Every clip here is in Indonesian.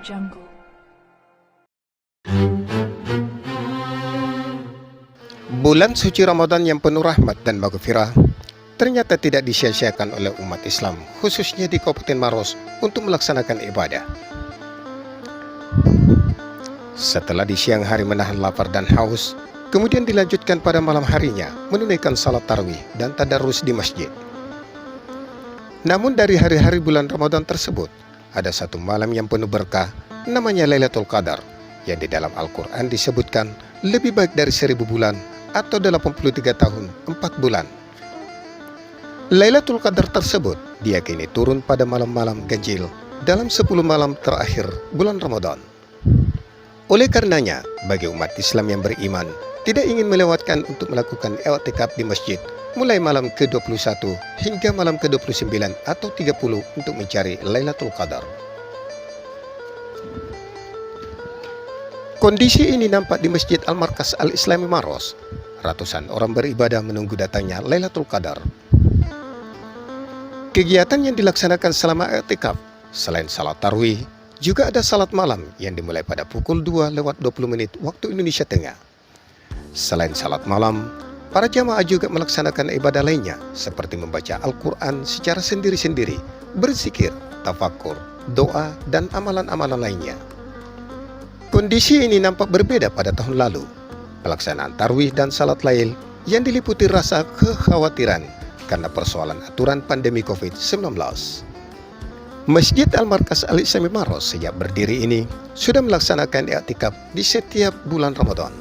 Jungle. Bulan suci Ramadan yang penuh rahmat dan maghfirah ternyata tidak disia-siakan oleh umat Islam, khususnya di Kabupaten Maros, untuk melaksanakan ibadah. Setelah di siang hari menahan lapar dan haus, kemudian dilanjutkan pada malam harinya menunaikan salat tarawih dan tadarus di masjid. Namun dari hari-hari bulan Ramadan tersebut, ada satu malam yang penuh berkah, namanya Lailatul Qadar, yang di dalam Al-Quran disebutkan lebih baik dari 1000 bulan atau 83 tahun 4 bulan. Lailatul Qadar tersebut diyakini turun pada malam-malam ganjil dalam 10 malam terakhir bulan Ramadan. Oleh karenanya, bagi umat Islam yang beriman, tidak ingin melewatkan untuk melakukan i'tikaf di masjid mulai malam ke-21 hingga malam ke-29 atau 30 untuk mencari Lailatul Qadar. Kondisi ini nampak di Masjid Al-Markas Al-Islami Maros. Ratusan orang beribadah menunggu datangnya Lailatul Qadar. Kegiatan yang dilaksanakan selama i'tikaf, selain salat tarawih, juga ada salat malam yang dimulai pada pukul 2:20 waktu Indonesia Tengah. Selain salat malam, para jamaah juga melaksanakan ibadah lainnya seperti membaca Al-Quran secara sendiri-sendiri, berzikir, tafakur, doa, dan amalan-amalan lainnya. Kondisi ini nampak berbeda pada tahun lalu. Pelaksanaan tarwih dan salat lail yang diliputi rasa kekhawatiran karena persoalan aturan pandemi COVID-19. Masjid Al-Markas Al-Islami Maros sejak berdiri ini sudah melaksanakan i'tikaf di setiap bulan Ramadan.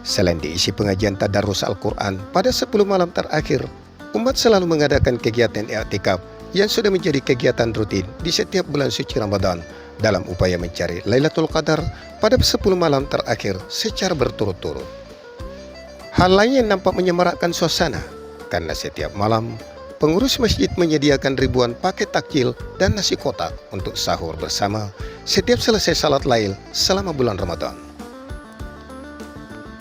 Selain diisi pengajian tadarus Al-Quran pada 10 malam terakhir, umat selalu mengadakan kegiatan i'tikaf yang sudah menjadi kegiatan rutin di setiap bulan suci Ramadan dalam upaya mencari Lailatul Qadar pada 10 malam terakhir secara berturut-turut. Hal lain yang nampak menyemarakkan suasana, karena setiap malam pengurus masjid menyediakan ribuan paket takjil dan nasi kotak untuk sahur bersama setiap selesai salat lail selama bulan Ramadan.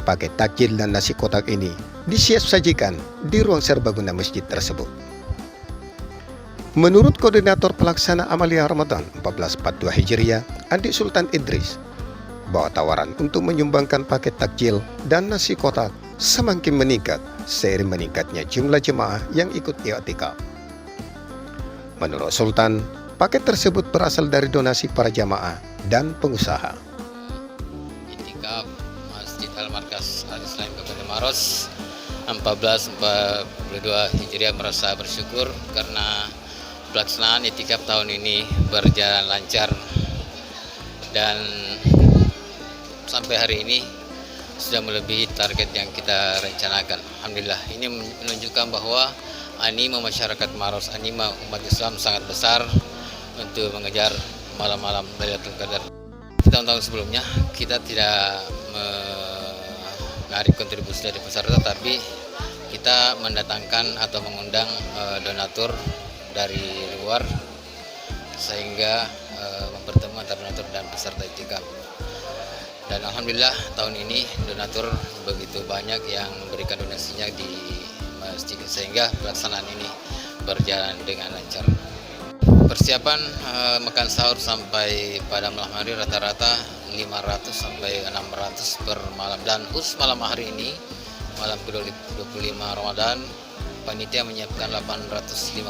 Paket takjil dan nasi kotak ini disiap sajikan di ruang serbaguna masjid tersebut. Menurut Koordinator Pelaksana Amalia Ramadan 1442 Hijriah, Andi Sultan Idris, bahwa tawaran untuk menyumbangkan paket takjil dan nasi kotak semakin meningkat seiring meningkatnya jumlah jemaah yang ikut i'tikaf. Menurut Sultan, paket tersebut berasal dari donasi para jamaah dan pengusaha. I'tikaf Masjid Al-Markas Al-Islami Kabupaten Maros 1442 Hijriah merasa bersyukur karena pelaksanaan i'tikaf tahun ini berjalan lancar dan sampai hari ini sudah melebihi target yang kita rencanakan. Alhamdulillah, ini menunjukkan bahwa animo masyarakat Maros, animo umat Islam sangat besar untuk mengejar malam-malam Lailatul Qadar. Di tahun-tahun sebelumnya kita tidak menarik kontribusi dari peserta, tapi kita mendatangkan atau mengundang donatur dari luar sehingga mempertemukan antara donatur dan peserta i'tikaf. Dan alhamdulillah tahun ini donatur begitu banyak yang memberikan donasinya di masjid sehingga pelaksanaan ini berjalan dengan lancar. Persiapan makan sahur sampai pada malam hari rata-rata 500 sampai 600 per malam, dan khusus malam hari ini malam ke-25 Ramadan panitia menyiapkan 850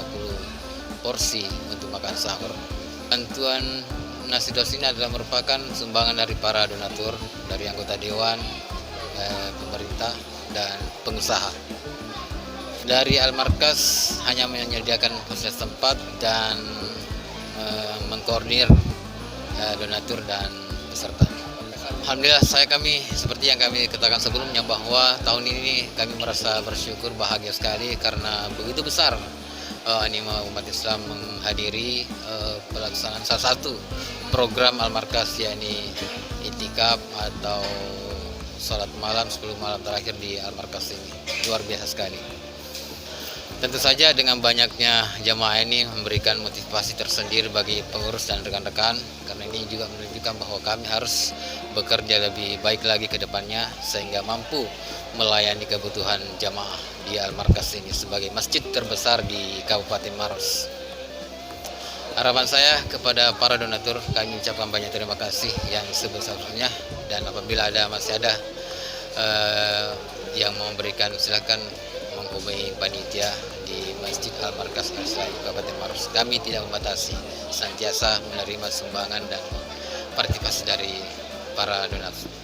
porsi untuk makan sahur. Bantuan nasi dos ini adalah merupakan sumbangan dari para donatur, dari anggota dewan, pemerintah, dan pengusaha. Dari Al-Markas hanya menyediakan fasilitas tempat dan mengkoordinir donatur dan peserta. Alhamdulillah, kami seperti yang kami katakan sebelumnya bahwa tahun ini kami merasa bersyukur, bahagia sekali karena begitu besar animo umat Islam menghadiri pelaksanaan salah satu program Al-Markas, yakni i'tikaf atau salat malam 10 malam terakhir di Al-Markas ini. Luar biasa sekali. Tentu saja dengan banyaknya jamaah ini memberikan motivasi tersendiri bagi pengurus dan rekan-rekan, karena ini juga menunjukkan bahwa kami harus bekerja lebih baik lagi ke depannya sehingga mampu melayani kebutuhan jamaah di Al-Markas ini sebagai masjid terbesar di Kabupaten Maros. Harapan saya kepada para donatur, kami ucapkan banyak terima kasih yang sebesar-besarnya, dan apabila masih ada yang mau memberikan, silakan menghubungi panitia di Masjid Al-Markas Al-Islam Kabupaten Maros. Kami tidak membatasi, senantiasa menerima sumbangan dan partisipasi dari para donatur.